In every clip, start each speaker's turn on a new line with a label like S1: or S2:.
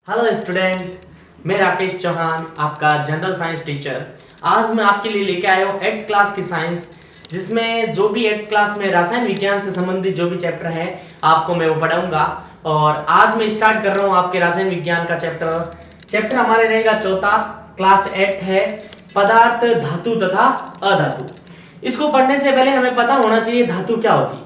S1: Hello student, मैं राकेश चौहान, आपका general science teacher. आज मैं आपके लिए लेके आया हूँ 8th क्लास की साइंस, जिसमें जो भी 8th क्लास में रसायन विज्ञान से संबंधित जो भी चैप्टर है आपको मैं वो पढ़ाऊंगा। और आज मैं स्टार्ट कर रहा हूँ आपके रसायन विज्ञान का चैप्टर हमारे रहेगा चौथा, क्लास 8 है पदार्थ, धातु तथा अधातु। इसको पढ़ने से पहले हमें पता होना चाहिए धातु क्या होती है।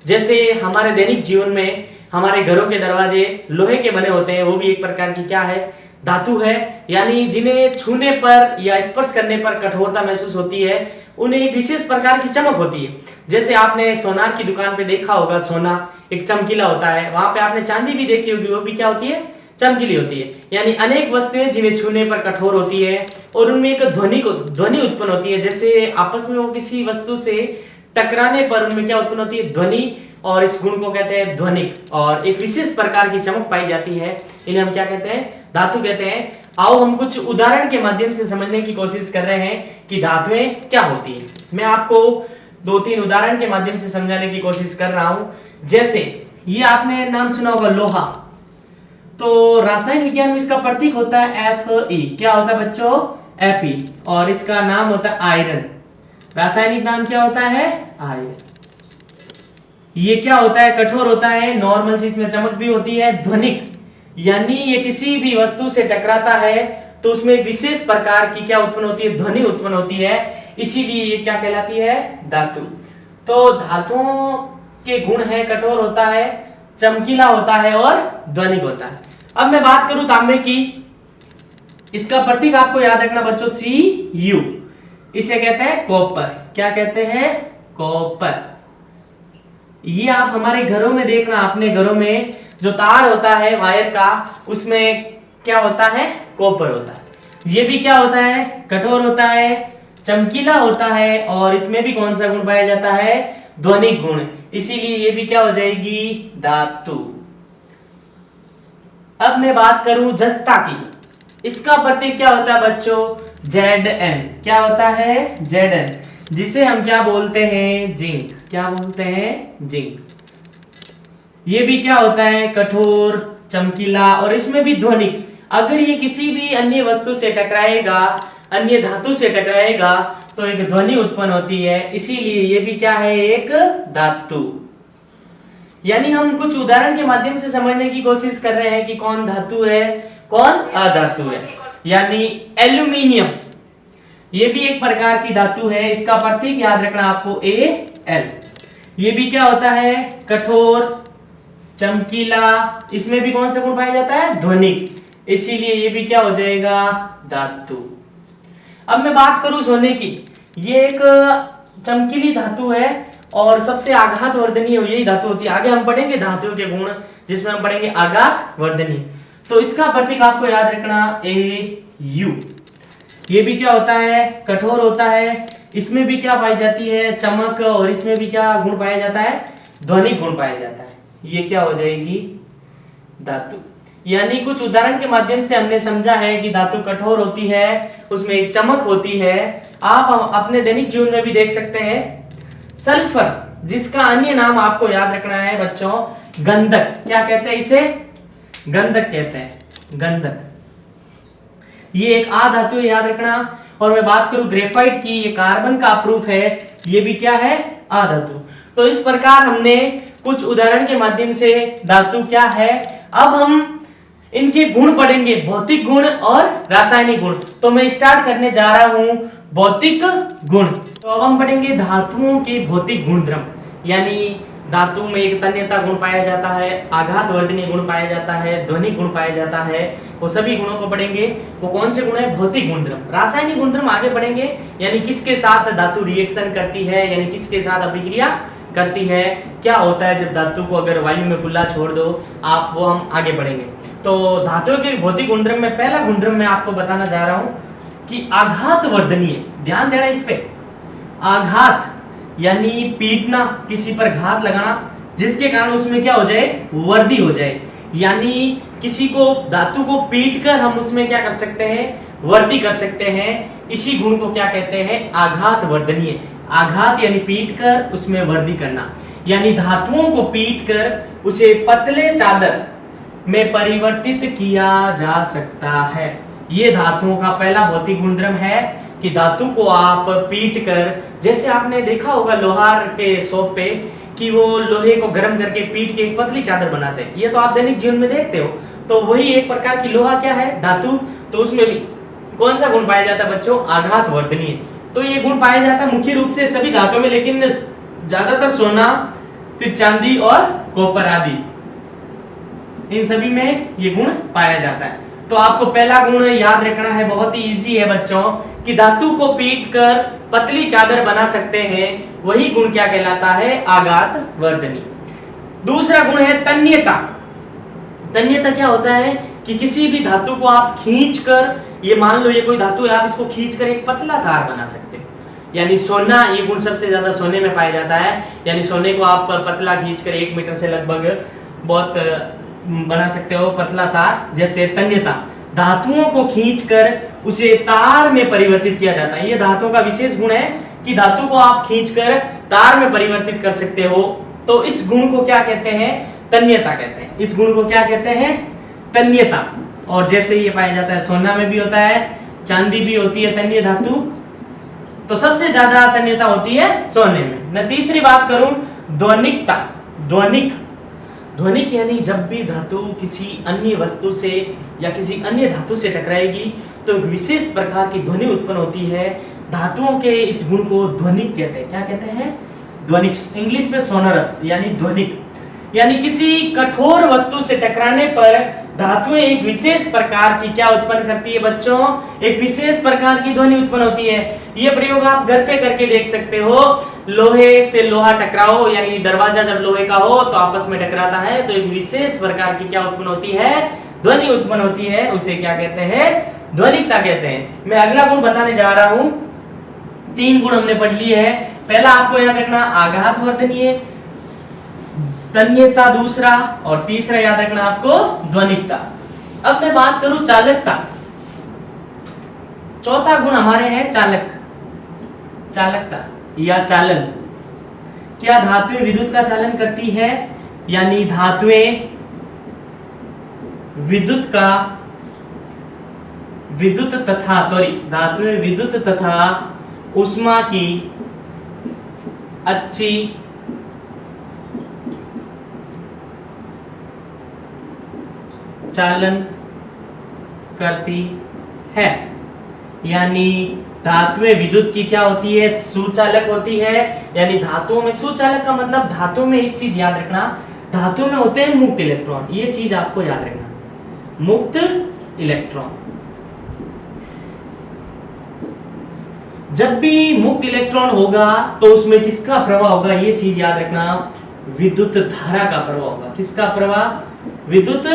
S1: जैसे हमारे दैनिक जीवन में हमारे घरों के दरवाजे लोहे के बने होते हैं, वो भी एक प्रकार की क्या है, धातु है। यानी जिन्हें छूने पर या स्पर्श करने पर कठोरता महसूस होती है, उन्हें एक विशेष प्रकार की चमक होती है। जैसे आपने सोनार की दुकान पे देखा होगा, सोना एक चमकीला होता है। वहां पे आपने चांदी भी देखी होगी, वो भी क्या होती है, चमकीली होती है। यानी अनेक वस्तुएं जिन्हें छूने पर कठोर होती है और उनमें एक ध्वनि उत्पन्न होती है। जैसे आपस में वो किसी वस्तु से टकराने पर उनमें क्या उत्पन्न होती है, ध्वनि, और इस गुण को कहते हैं ध्वनिक। और एक विशेष प्रकार की चमक पाई जाती है, इन्हें हम क्या कहते हैं, धातु कहते हैं। आओ हम कुछ उदाहरण के माध्यम से समझने की कोशिश कर रहे हैं कि धातुएं क्या होती हैं। मैं आपको 2-3 उदाहरण के माध्यम से समझाने की कोशिश कर रहा हूं। जैसे ये आपने नाम सुना होगा लोहा, तो रासायनिक विज्ञान में इसका प्रतीक होता है Fe। क्या होता है बच्चों, Fe। और इसका नाम होता है आयरन। रासायनिक नाम क्या होता है, आयरन। ये क्या होता है, कठोर होता है। नॉर्मल सी इसमें चमक भी होती है। ध्वनिक, यानी ये किसी भी वस्तु से टकराता है तो उसमें एक विशेष प्रकार की क्या उत्पन्न होती है, ध्वनि उत्पन्न होती है। इसीलिए ये क्या कहलाती है, धातु। तो धातुओं के गुण है, कठोर होता है, चमकीला होता है और ध्वनिक होता है। अब मैं बात करूं तांबे की, इसका प्रतीक आपको याद रखना बच्चों, Cu। इसे कहते हैं कॉपर। क्या कहते हैं, कॉपर। ये आप हमारे घरों में देखना, अपने घरों में जो तार होता है वायर का, उसमें क्या होता है, कॉपर होता है। ये भी क्या होता है, कठोर होता है, चमकीला होता है, और इसमें भी कौन सा गुण पाया जाता है, ध्वनिक गुण। इसीलिए ये भी क्या हो जाएगी, धातु। अब मैं बात करूं जस्ता की, इसका प्रतीक क्या होता है बच्चों, Zn। क्या होता है, Zn, जिसे हम क्या बोलते हैं, जिंक। क्या बोलते हैं, जिंक। ये भी क्या होता है, कठोर, चमकीला, और इसमें भी ध्वनिक। अगर ये किसी भी अन्य वस्तु से टकराएगा, अन्य धातु से टकराएगा, तो एक ध्वनि उत्पन्न होती है। इसीलिए ये भी क्या है, एक धातु। यानी हम कुछ उदाहरण के माध्यम से समझने की कोशिश कर रहे हैं कि कौन धातु है, कौन अधातु है। यानी एल्यूमिनियम, ये भी एक प्रकार की धातु है। इसका प्रतीक याद रखना आपको, Al। ये भी क्या होता है, कठोर, चमकीला, इसमें भी कौन सा गुण पाया जाता है, ध्वनिक। इसीलिए ये भी क्या हो जाएगा, धातु। अब मैं बात करूं सोने की, ये एक चमकीली धातु है और सबसे आघात वर्धनीय यही धातु होती है। आगे हम पढ़ेंगे धातुओं के गुण, जिसमें हम पढ़ेंगे आघात वर्धनीय। तो इसका प्रतीक आपको याद रखना, Au। ये भी क्या होता है, कठोर होता है। इसमें भी क्या पाई जाती है, चमक, और इसमें भी क्या गुण पाया जाता है, ध्वनिक गुण पाया जाता है। ये क्या हो जाएगी, धातु। यानी कुछ उदाहरण के माध्यम से हमने समझा है कि धातु कठोर होती है, उसमें एक चमक होती है। आप अपने दैनिक जीवन में भी देख सकते हैं। सल्फर, जिसका अन्य नाम आपको याद रखना है बच्चों, गंधक। क्या कहते हैं इसे, गंधक कहते हैं, गंधक। ये एक अधातु याद रखना। और मैं बात करूं ग्रेफाइट की, ये कार्बन का अप्रूफ है, ये भी क्या है, अधातु। तो इस प्रकार हमने कुछ उदाहरण के माध्यम से धातु क्या है। अब हम इनके गुण पढ़ेंगे, भौतिक गुण और रासायनिक गुण। तो मैं स्टार्ट करने जा रहा हूं भौतिक गुण। तो अब हम पढ़ेंगे धातुओं के भौतिक गुणधर्म। यानी धातु में एक तन्यता गुण पाया जाता है, आघात वर्धनीय गुण पाया जाता है, ध्वनिक गुण पाया जाता है। वो सभी गुणों को पढ़ेंगे। वो कौन से गुण है, भौतिक गुणधर्म। रासायनिक गुणधर्म आगे पढ़ेंगे, यानी किसके साथ धातु रिएक्शन करती है, यानी किसके साथ अभिक्रिया करती है, क्या होता है जब धातु को अगर वायु में खुला छोड़ दो आप, वो हम आगे पढ़ेंगे। तो धातुओं के भौतिक गुणधर्म में पहला गुणधर्म मैं आपको बताना जा रहा हूं कि आघात वर्धनीय। ध्यान देना इस पे, आघात यानी पीटना, किसी पर घात लगाना, जिसके कारण उसमें क्या हो जाए, वर्दी हो जाए। यानी किसी को, धातु को पीट कर हम उसमें क्या कर सकते हैं, वर्दी कर सकते हैं। इसी गुण को क्या कहते हैं, आघात वर्धनीय। आघात यानी पीट कर उसमें वर्दी करना। यानी धातुओं को पीट कर उसे पतले चादर में परिवर्तित किया जा सकता है। ये धातुओं का पहला भौतिक गुणधर्म है कि धातु को आप पीट कर, जैसे आपने देखा होगा लोहार के शॉप पे कि वो लोहे को गर्म करके पीट के एक पतली चादर बनाते हैं, ये तो आप दैनिक जीवन में देखते हो। तो वही एक प्रकार की लोहा क्या है, धातु। तो उसमें भी कौन सा गुण पाया जाता है बच्चों, आघात वर्धनीय। तो ये गुण पाया जाता है मुख्य रूप से सभी धातुओं में, लेकिन ज्यादातर सोना, फिर चांदी और कॉपर आदि, इन सभी में ये गुण पाया जाता है। तो आपको पहला गुण याद रखना है, बहुत ही इजी है बच्चों, कि धातु को पीट कर पतली चादर बना सकते हैं, वही गुण क्या कहलाता है, आघात वर्धनी। दूसरा गुण है तन्यता। तन्यता क्या होता है कि किसी भी धातु को आप खींच कर, ये मान लो ये कोई धातु है, आप इसको खींच कर एक पतला तार बना सकते हैं। यानी सोना, ये गुण सबसे ज्यादा सोने में पाया जाता है। यानी सोने को आप पतला खींच कर 1 मीटर से लगभग बहुत बना सकते हो पतला तार। जैसे तन्यता, धातुओं को खींचकर उसे तार में परिवर्तित किया जाता है। ये धातुओं का विशेष गुण है कि धातु को आप खींचकर तार में परिवर्तित कर सकते हो। तो इस गुण को क्या कहते हैं, तन्यता कहते हैं। इस गुण को क्या कहते हैं, तन्यता। और जैसे ये पाया जाता है सोना में भी होता है, चांदी भी होती है तन्य धातु। तो सबसे ज्यादा तन्यता होती है सोने में। मैं तीसरी बात करूं, ध्वनिकता। ध्वनिक, ध्वनिक यानी जब भी धातु किसी अन्य वस्तु से या किसी अन्य धातु से टकराएगी तो एक विशेष प्रकार की ध्वनि उत्पन्न होती है। धातुओं के इस गुण को ध्वनिक कहते हैं। क्या कहते हैं, ध्वनिक। इंग्लिश में सोनरस यानी ध्वनिक। यानी किसी कठोर वस्तु से टकराने पर धातुएं एक विशेष प्रकार की क्या उत्पन्न करती है बच्चों, एक विशेष प्रकार की ध्वनि उत्पन्न होती है। यह प्रयोग आप घर पे करके देख सकते हो। लोहे से लोहा टकराओ, यानी दरवाजा जब लोहे का हो तो आपस में टकराता है तो एक विशेष प्रकार की क्या उत्पन्न होती है, ध्वनि उत्पन्न होती है। उसे क्या कहते हैं, ध्वनिकता कहते हैं। मैं अगला गुण बताने जा रहा हूं। 3 गुण हमने पढ़ लिए है। पहला आपको याद रखना आघात वर्धनीय, तन्यता दूसरा, और तीसरा याद रखना आपको ध्वनिकता। अब मैं बात करूं चालकता। चौथा गुण हमारे है चालक, चालकता या चालन। क्या धातुएं विद्युत का चालन करती है, यानी धातुएं विद्युत तथा ऊष्मा की अच्छी चालन करती है। यानी धातुएं विद्युत की क्या होती है, सुचालक होती है। यानी धातुओं में सुचालक का मतलब, धातुओं में एक चीज याद रखना, धातुओं में होते हैं मुक्त इलेक्ट्रॉन। ये चीज आपको याद रखना, मुक्त इलेक्ट्रॉन। जब भी मुक्त इलेक्ट्रॉन होगा तो उसमें किसका प्रवाह होगा, ये चीज याद रखना, विद्युत धारा का प्रवाह होगा। किसका प्रवाह, विद्युत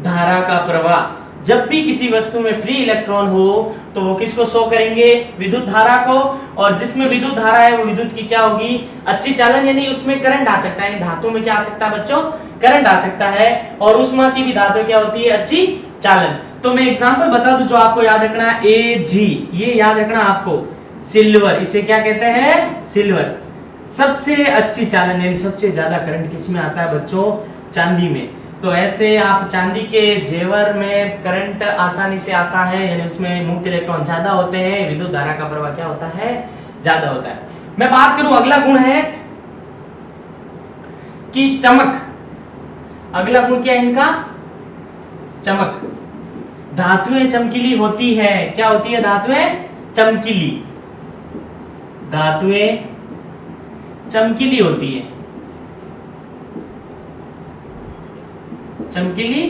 S1: धारा का प्रवाह। जब भी किसी वस्तु में फ्री इलेक्ट्रॉन हो तो वो किसको शो करेंगे, विद्युत धारा को। और जिसमें विद्युत धारा है वो विद्युत की क्या होगी, अच्छी चालन, यानी उसमें करंट आ सकता है। धातु में क्या आ सकता है बच्चों, करंट आ सकता है। और ऊष्मा की भी धातु क्या होती है, अच्छी चालन। तो मैं एग्जांपल बता दूं जो आपको याद रखना है, Ag, ये याद रखना आपको। सिल्वर, इसे क्या कहते हैं, सिल्वर। सबसे अच्छी चालन, यानी सबसे ज्यादा करंट किसमें आता है बच्चों, चांदी में। तो ऐसे आप चांदी के जेवर में करंट आसानी से आता है, यानी उसमें मुक्त इलेक्ट्रॉन ज्यादा होते हैं, विद्युत धारा का प्रवाह क्या होता है, ज्यादा होता है। मैं बात करूं, अगला गुण है कि चमक। अगला गुण क्या है इनका, चमक। धातुएं चमकीली होती है। क्या होती है, धातुएं चमकीली, धातुएं चमकीली होती है, चमकीली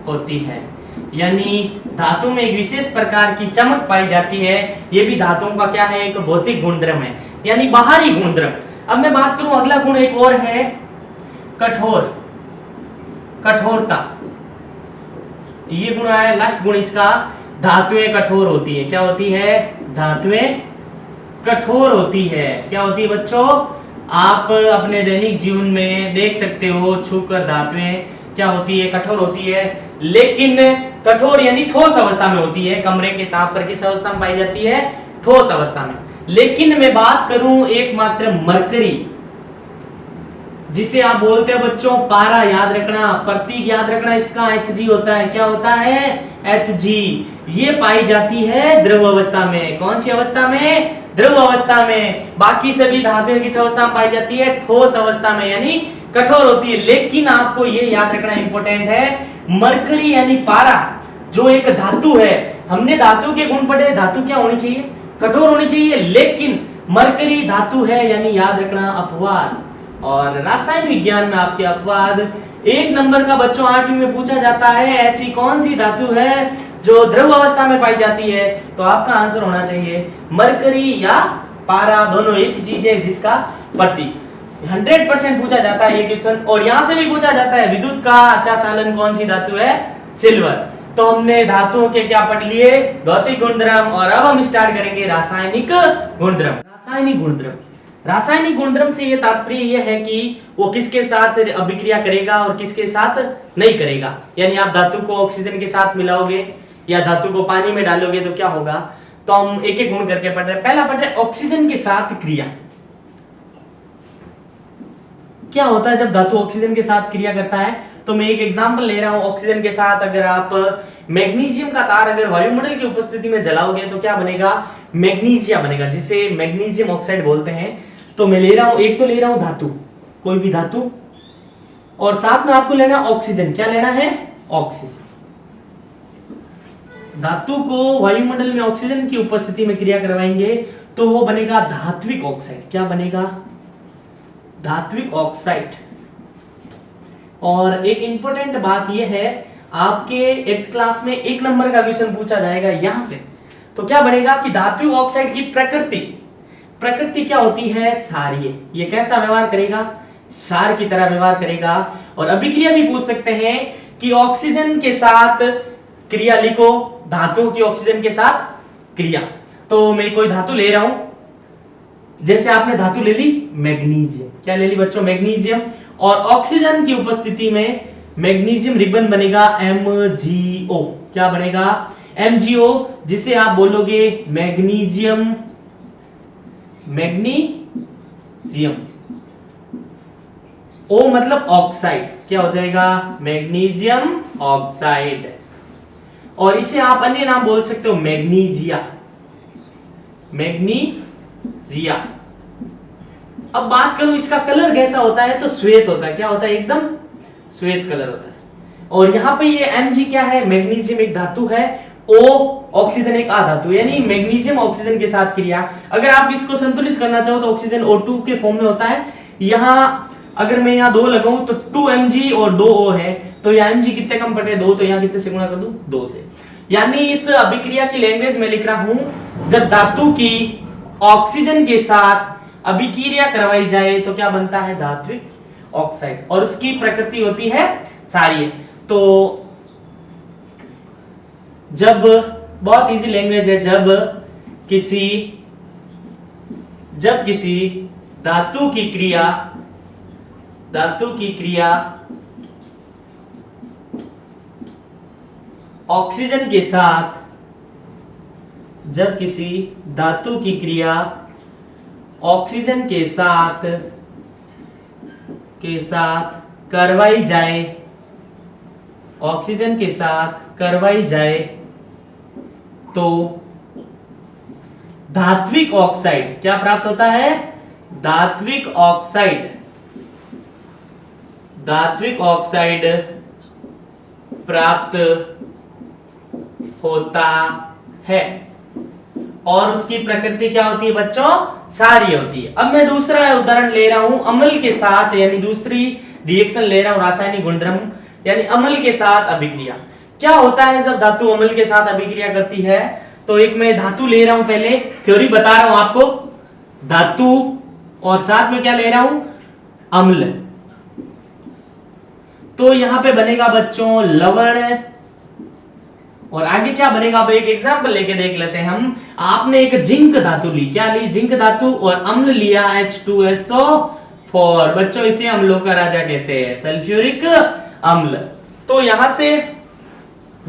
S1: होती है। यानी धातु में एक विशेष प्रकार की चमक पाई जाती है। यह भी धातुओं का क्या है, एक भौतिक गुणधर्म है, यानी बाहरी गुणधर्म। अब मैं बात करूं, अगला गुण एक और है कठोर, कठोरता। ये गुण है लास्ट गुण इसका, धातुएं कठोर होती है। क्या होती है, धातुएं कठोर होती है। क्या होती है बच्चों, आप अपने दैनिक जीवन में देख सकते हो, छूकर धातुएं क्या होती है, कठोर होती है। लेकिन कठोर यानी ठोस अवस्था में होती है। कमरे के ताप पर किस अवस्था में पाई जाती है, ठोस अवस्था में। लेकिन मैं बात करूं एकमात्र मरकरी, जिसे आप बोलते हैं बच्चों पारा, याद रखना, प्रतीक याद रखना, इसका Hg होता है। क्या होता है? Hg। ये पाई जाती है द्रव अवस्था में। कौन सी अवस्था में? द्रव अवस्था में। बाकी सभी धातुएं किस अवस्था में पाई जाती है? ठोस अवस्था में, यानी कठोर होती है। लेकिन आपको ये याद रखना इंपॉर्टेंट है, मरकरी यानी पारा जो एक धातु है, हमने धातु के गुण पढ़े, धातु क्या होनी चाहिए? कठोर होनी चाहिए। लेकिन मरकरी धातु है, यानी याद रखना अपवाद। और रासायनिक विज्ञान में आपके अपवाद 1 नंबर का बच्चों 8वीं में पूछा जाता है, ऐसी कौन सी धातु है जो द्रव अवस्था में पाई जाती है? तो आपका आंसर होना चाहिए मरकरी या पारा, दोनों एक ही चीज है जिसका प्रतीक 100% पूछा जाता है ये क्वेश्चन। और यहां से भी पूछा जाता है विद्युत का अच्छा चालन कौन सी धातु है? सिल्वर। तो हमने धातुओं के क्या पढ़ लिए? भौतिक गुणधर्म। और अब हम स्टार्ट करेंगे रासायनिक गुणधर्म। रासायनिक गुणधर्म, रासायनिक गुणधर्म से ये तात्पर्य यह है कि वो किसके साथ अभिक्रिया करेगा और किसके साथ नहीं करेगा। यानी आप धातु को ऑक्सीजन के साथ मिलाओगे या धातु को पानी में डालोगे तो क्या होगा। तो हम एक एक गुण करके पढ़ रहे हैं। पहला पढ़ रहे ऑक्सीजन के साथ क्रिया। क्या होता है जब धातु ऑक्सीजन के साथ क्रिया करता है? तो मैं एक एग्जांपल ले रहा हूं। ऑक्सीजन के साथ अगर आप मैग्नीशियम का तार अगर वायुमंडल की उपस्थिति में जलाओगे तो क्या बनेगा? मैग्नीशिया बनेगा, जिसे मैग्नीशियम ऑक्साइड बोलते हैं। तो मैं ले रहा हूं, एक तो ले रहा हूं धातु, कोई भी धातु, और साथ में आपको लेना ऑक्सीजन। क्या लेना है? ऑक्सीजन। धातु को वायुमंडल में ऑक्सीजन की उपस्थिति में क्रिया करवाएंगे तो वो बनेगा धात्विक ऑक्साइड। क्या बनेगा? धात्विक ऑक्साइड। और एक इंपॉर्टेंट बात यह है, आपके 8th क्लास में 1 नंबर का क्वेश्चन पूछा जाएगा यहां से। तो क्या बनेगा कि धात्विक ऑक्साइड की प्रकृति क्या होती है? क्षारीय। ये कैसा व्यवहार करेगा? क्षार की तरह व्यवहार करेगा। और अभिक्रिया भी पूछ सकते हैं कि ऑक्सीजन के साथ क्रिया लिखो, धातुओं की ऑक्सीजन के साथ क्रिया। तो मैं कोई धातु ले रहा हूं, जैसे आपने धातु ले ली मैग्नीशियम। क्या ले ली बच्चों? मैग्नीशियम। और ऑक्सीजन की उपस्थिति में मैग्नीशियम रिबन बनेगा MgO। क्या बनेगा? MgO, जिसे आप बोलोगे मैग्नीशियम O मतलब ऑक्साइड। क्या हो जाएगा? Magnesium oxide. और इसे आप अन्य नाम बोल सकते हो मैग्नीजिया। अब बात करूं इसका कलर कैसा होता है, तो श्वेत होता है। क्या होता है? एकदम श्वेत कलर होता है। और यहां पे ये Mg क्या है? मैग्नीशियम एक धातु है, O ऑक्सीजन एक अधातु, यानी मैग्नीशियम ऑक्सीजन के साथ क्रिया। अगर आप इसको संतुलित करना चाहो तो ऑक्सीजन O2 के फॉर्म में होता है। यहां अगर मैं यहां 2 लगाऊं तो 2Mg और 2O है, तो यहां Mg कितने कम पड़े? 2, तो यहां कितने से गुणा कर दूं? 2 से। यानी इस अभिक्रिया की लैंग्वेज में लिख रहा हूं, जब धातु की ऑक्सीजन के साथ अभिक्रिया करवाई जाए तो क्या बनता है? धात्विक ऑक्साइड। और उसकी प्रकृति होती है क्षारीय। तो जब, बहुत इजी लैंग्वेज है, जब किसी धातु की क्रिया ऑक्सीजन के साथ, जब किसी धातु की क्रिया ऑक्सीजन के साथ करवाई जाए, ऑक्सीजन के साथ करवाई जाए तो धात्विक ऑक्साइड क्या प्राप्त होता है? धात्विक ऑक्साइड प्राप्त होता है। और उसकी प्रकृति क्या होती है बच्चों? क्षारीय होती है। अब मैं दूसरा उदाहरण ले रहा हूं अम्ल के साथ, यानी दूसरी रिएक्शन ले रहा हूं, रासायनिक गुणधर्म यानी अम्ल के साथ अभिक्रिया। क्या होता है जब धातु अम्ल के साथ अभिक्रिया करती है? तो एक मैं धातु ले रहा हूं, पहले थ्योरी बता रहा हूं आपको, धातु और साथ में क्या ले रहा हूं? अम्ल। तो यहां पे बनेगा बच्चों लवण, और आगे क्या बनेगा? अब एक एग्जांपल लेके देख लेते हैं हम। आपने एक जिंक धातु ली, क्या ली? जिंक धातु, और अम्ल लिया H2SO4। बच्चों इसे अम्लों का राजा कहते हैं, सल्फ्यूरिक अम्ल। तो यहां से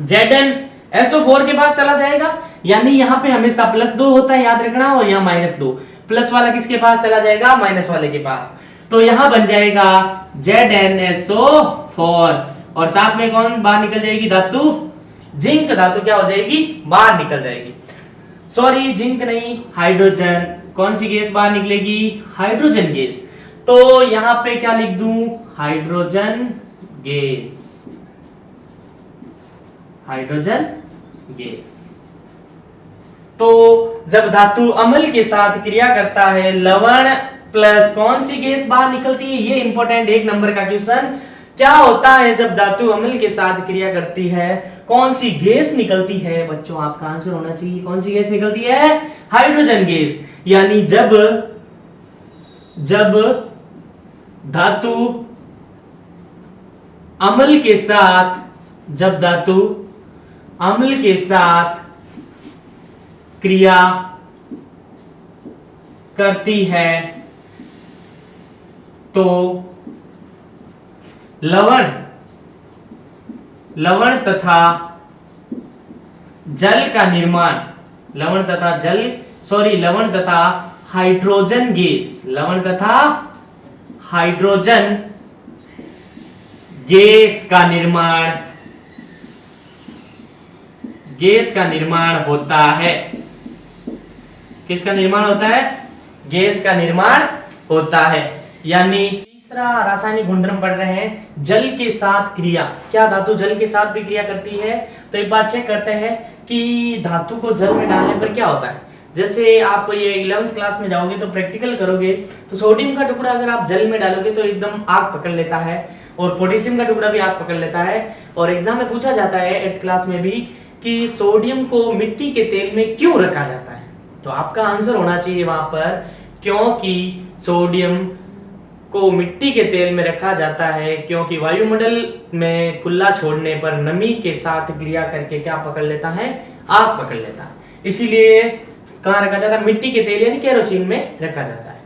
S1: ZnSO4 के पास चला जाएगा, यानी यहां पे हमेशा +2 होता है, याद रखना, और यहां -2। प्लस वाला किसके पास चला जाएगा? माइनस वाले के पास। तो यहां बन जाएगा ZnSO4 और साथ में कौन बाहर निकल जाएगी धातु जिंक धातु क्या हो जाएगी बाहर निकल जाएगी। सॉरी जिंक नहीं हाइड्रोजन, कौन सी गैस बाहर निकलेगी हाइड्रोजन गैस। तो यहां पे क्या लिख दूं हाइड्रोजन गैस, हाइड्रोजन गैस। तो जब धातु अम्ल के साथ क्रिया करता है लवण प्लस कौन सी गैस बाहर निकलती है, ये इंपॉर्टेंट 1 नंबर का क्वेश्चन। क्या होता है जब धातु अम्ल के साथ क्रिया करती है कौन सी गैस निकलती है बच्चों, आपका आंसर होना चाहिए कौन सी गैस निकलती है हाइड्रोजन गैस। यानी जब धातु अम्ल के साथ, जब धातु अम्ल के साथ क्रिया करती है तो लवण तथा जल का निर्माण, लवण तथा हाइड्रोजन गैस, लवण तथा हाइड्रोजन गैस का निर्माण होता है। किसका निर्माण होता है गैस का निर्माण होता है। यानी तीसरा रासायनिक गुणधर्म पढ़ रहे हैं जल के साथ क्रिया। क्या धातु जल के साथ भी क्रिया करती है, तो एक बात चेक करते हैं कि धातु को जल में डालने पर क्या होता है। जैसे आप ये 11th क्लास में जाओगे तो प्रैक्टिकल करोगे तो सोडियम का टुकड़ा अगर आप जल में डालोगे तो एकदम आग पकड़ लेता है और पोटेशियम का टुकड़ा भी आग पकड़ लेता है। और एग्जाम में पूछा जाता है 8th क्लास में भी कि सोडियम को मिट्टी के तेल में क्यों रखा जाता है, तो आपका आंसर होना चाहिए वहां पर क्योंकि सोडियम को मिट्टी के तेल में रखा जाता है क्योंकि वायुमंडल में खुला छोड़ने पर नमी के साथ क्रिया करके क्या पकड़ लेता है आग पकड़ लेता है, इसीलिए कहां रखा जाता है मिट्टी के तेल यानी केरोसिन में रखा जाता है।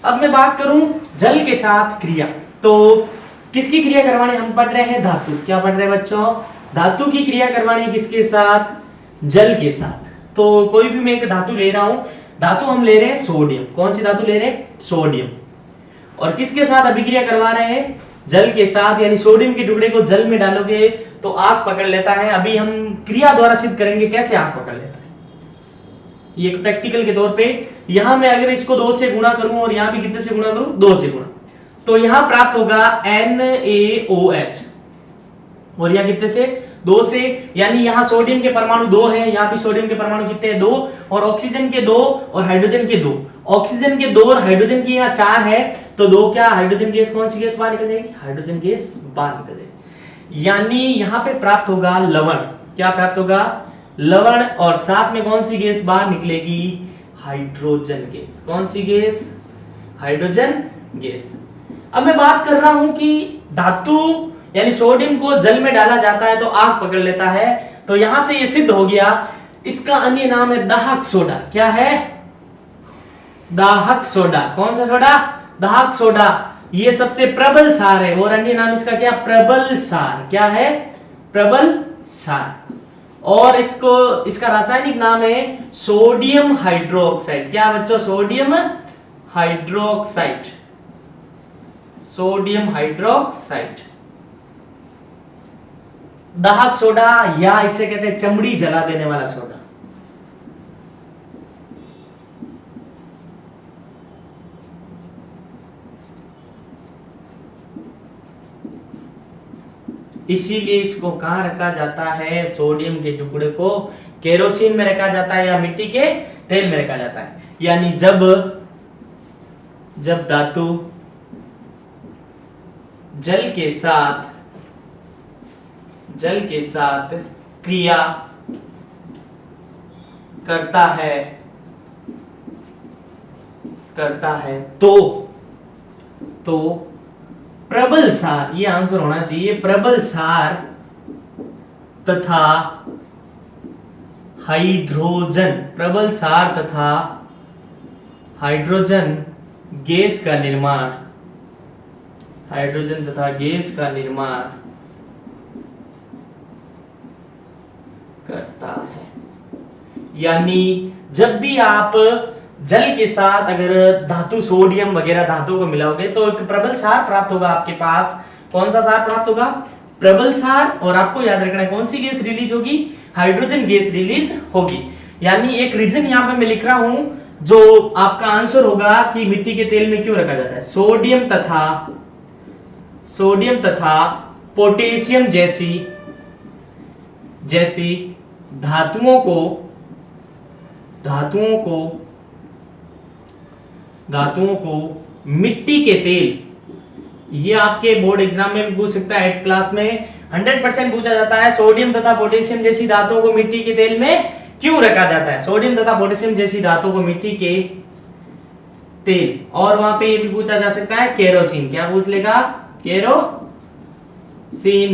S1: अब मैं बात करूं जल के साथ क्रिया, तो किसकी क्रिया करवानी हम पढ़ रहे हैं धातु। क्या पढ़ रहे हैं बच्चों धातु की क्रिया करवानी किसके साथ जल के साथ। तो कोई भी मैं एक धातु ले रहा हूं, धातु हम ले रहे हैं सोडियम, कौन सी धातु ले रहे हैं सोडियम, और किसके साथ अभिक्रिया करवा रहे हैं जल के साथ। यानी सोडियम के टुकड़े को जल में डालोगे तो आग पकड़ लेता है। अभी हम क्रिया द्वारा सिद्ध करेंगे कैसे आग पकड़ लेता है, ये एक प्रैक्टिकल के तौर पे। यहां मैं अगर इसको 2 से गुणा करूं और यहां भी कितने से गुणा करूं 2 से गुणा, तो यहां प्राप्त होगा NaOH और यहां कितने से 2 से, यानी यहां सोडियम के परमाणु 2 हैं, यहां भी सोडियम के परमाणु कितने हैं 2 और ऑक्सीजन के 2 और हाइड्रोजन के 2, ऑक्सीजन के 2 और हाइड्रोजन की यहां 4 है तो 2 क्या हाइड्रोजन गैस, कौन सी गैस बाहर निकल जाएगी हाइड्रोजन गैस बाहर निकल जाएगी। यानी यहां पे प्राप्त होगा लवण, क्या प्राप्त होगा लवण और साथ में कौन सी गैस बाहर निकलेगी हाइड्रोजन गैस, कौन सी गैस हाइड्रोजन गैस। अब मैं बात कर रहा हूं कि धातु यानी सोडियम को जल में डाला जाता है तो आग पकड़ लेता है, तो यहां से ये सिद्ध हो गया। इसका अन्य नाम है दाहक सोडा, क्या है दाहक सोडा, कौन सा सोडा दाहक सोडा, ये सबसे प्रबल सार है और अन्य नाम इसका क्या प्रबल सार, क्या है प्रबल सार। और इसका रासायनिक नाम है सोडियम हाइड्रोक्साइड, क्या बच्चों सोडियम हाइड्रोक्साइड, सोडियम हाइड्रोक्साइड। दाहक सोडा या इसे कहते हैं चमड़ी जला देने वाला सोडा। इसीलिए इसको कहां रखा जाता है सोडियम के टुकड़े को केरोसिन में रखा जाता है या मिट्टी के तेल में रखा जाता है। यानी जब धातु जल के साथ क्रिया करता है तो प्रबल सार, ये आंसर होना चाहिए प्रबल सार तथा हाइड्रोजन, प्रबल सार तथा हाइड्रोजन गैस का निर्माण, हाइड्रोजन तथा गैस का निर्माण करता है। यानी जब भी आप जल के साथ अगर धातु सोडियम वगैरह धातु को मिलाओगे तो एक प्रबल सार प्राप्त होगा आपके पास। कौन सा सार प्राप्त होगा? प्रबल सार। और आपको याद रखना है कौन सी गैस रिलीज होगी? हाइड्रोजन गैस रिलीज होगी। यानी एक रीजन यहां पे मैं लिख रहा हूं जो आपका आंसर होगा कि मिट्टी के तेल में क्यों रखा जाता है। सोडियम तथा पोटेशियम जैसी धातुओं को मिट्टी के तेल, ये आपके बोर्ड एग्जाम में भी पूछ सकता है, 8th क्लास में 100% पूछा जाता है। सोडियम तथा पोटेशियम जैसी धातुओं को मिट्टी के तेल में क्यों रखा जाता है? सोडियम तथा पोटेशियम जैसी धातुओं को मिट्टी के तेल, और वहां पे ये भी पूछा जा सकता है केरोसिन। क्या पूछ लेगा? केरोसिन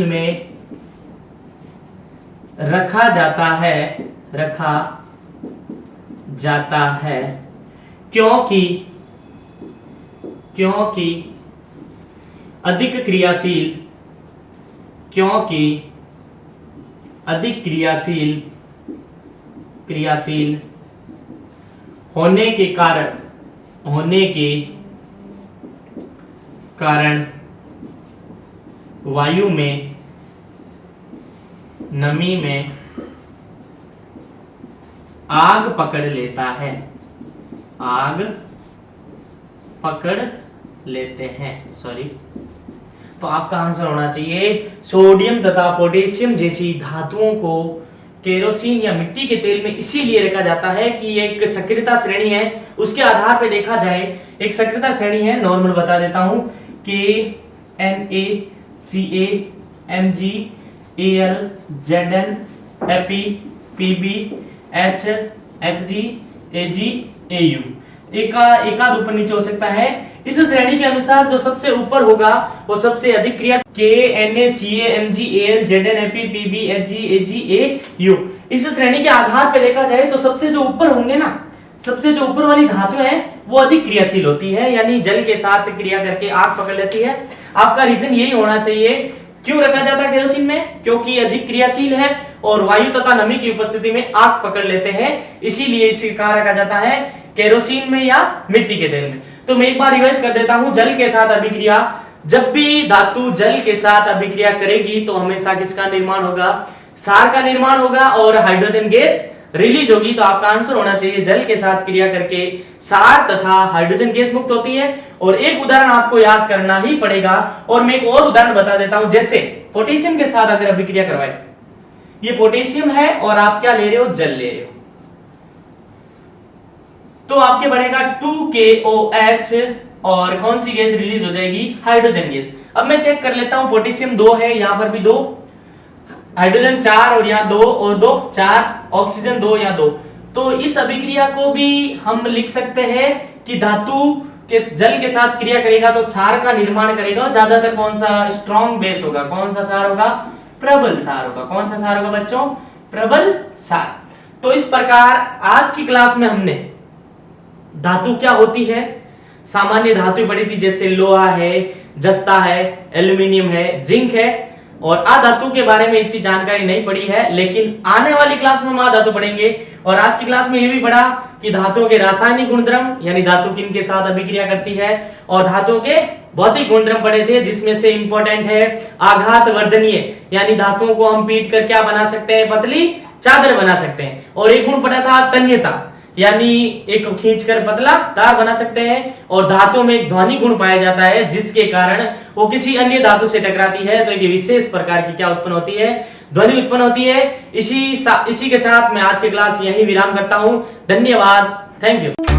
S1: में रखा जाता है क्योंकि अधिक क्रियाशील होने के कारण वायु में नमी में आग पकड़ लेते हैं। तो आपका आंसर होना चाहिए सोडियम तथा पोटेशियम जैसी धातुओं को केरोसिन या मिट्टी के तेल में इसीलिए रखा जाता है कि ये एक सक्रियता श्रेणी है। उसके आधार पर देखा जाए एक सक्रियता श्रेणी है, नॉर्मल बता देता हूं, KNaCaMgAl Zn Fe Pb H Hg Ag Au। एक आध ऊपर नीचे हो सकता है। इस श्रेणी के अनुसार जो सबसे ऊपर होगा वो सबसे अधिक क्रिया KNaCaMgAl Zn Fe Pb Hg Ag Au। इस श्रेणी के आधार पर देखा जाए तो सबसे जो ऊपर होंगे ना, सबसे जो ऊपर वाली धातु है वो अधिक क्रियाशील होती है, यानी जल के साथ क्रिया करके आग पकड़ लेती है। आपका रीजन यही होना चाहिए। क्यों रखा जाता है केरोसिन में? क्योंकि अधिक क्रियाशील है और वायु तथा नमी की उपस्थिति में आग पकड़ लेते हैं, इसीलिए इसे कहा रखा जाता है केरोसिन में या मिट्टी के तेल में। तो मैं एक बार रिवाइज कर देता हूं, जल के साथ अभिक्रिया, जब भी धातु जल के साथ अभिक्रिया करेगी तो हमेशा किसका निर्माण होगा? सार का निर्माण होगा और हाइड्रोजन गैस रिलीज होगी। तो आपका आंसर होना चाहिए जल के साथ क्रिया करके सार तथा हाइड्रोजन गैस मुक्त होती है। और एक उदाहरण आपको याद करना ही पड़ेगा, और मैं एक और उदाहरण बता देता हूं। जैसे पोटेशियम के साथ अगर अभिक्रिया करवाए, ये पोटेशियम है और आप क्या ले रहे हो? जल ले रहे हो, तो आपके बनेगा 2KOH और कौन सी गैस रिलीज हो जाएगी? Hydrogen gas. अब मैं चेक कर लेता हूं, पोटेशियम 2 है, यहां पर भी 2, हाइड्रोजन 4 और यहाँ 2 और 2 4, ऑक्सीजन 2 या 2। तो इस अभिक्रिया को भी हम लिख सकते हैं कि धातु के जल के साथ क्रिया करेगा तो सार का निर्माण करेगा। ज्यादातर कौन सा स्ट्रॉन्ग बेस होगा? कौन सा सार होगा? प्रबल सार होगा। कौन सा सार होगा बच्चों? प्रबल सार। तो इस प्रकार आज की क्लास में हमने धातु क्या होती है, सामान्य धातु पढ़ी थी, जैसे लोहा है, जस्ता है, एल्यूमिनियम है, जिंक है, और आधातु के बारे में इतनी जानकारी नहीं पड़ी है, लेकिन आने वाली क्लास में हम आधातु पढ़ेंगे। और आज की क्लास में ये भी पढ़ा कि धातुओं के रासायनिक गुणधर्म, यानी धातु किन के साथ अभिक्रिया करती है, और धातुओं के भौतिक गुणधर्म पढ़े थे, जिसमें से इंपॉर्टेंट है आघात वर्धनीय, यानी धातुओं को हम पीट कर क्या बना सकते हैं? पतली चादर बना सकते हैं। और एक गुण पढ़ा था तन्यता, यानी एक खींचकर पतला तार बना सकते हैं। और धातु में एक ध्वनि गुण पाया जाता है, जिसके कारण वो किसी अन्य धातु से टकराती है तो एक विशेष प्रकार की क्या उत्पन्न होती है? ध्वनि उत्पन्न होती है। इसी के साथ मैं आज की क्लास यहीं विराम करता हूं। धन्यवाद, थैंक यू।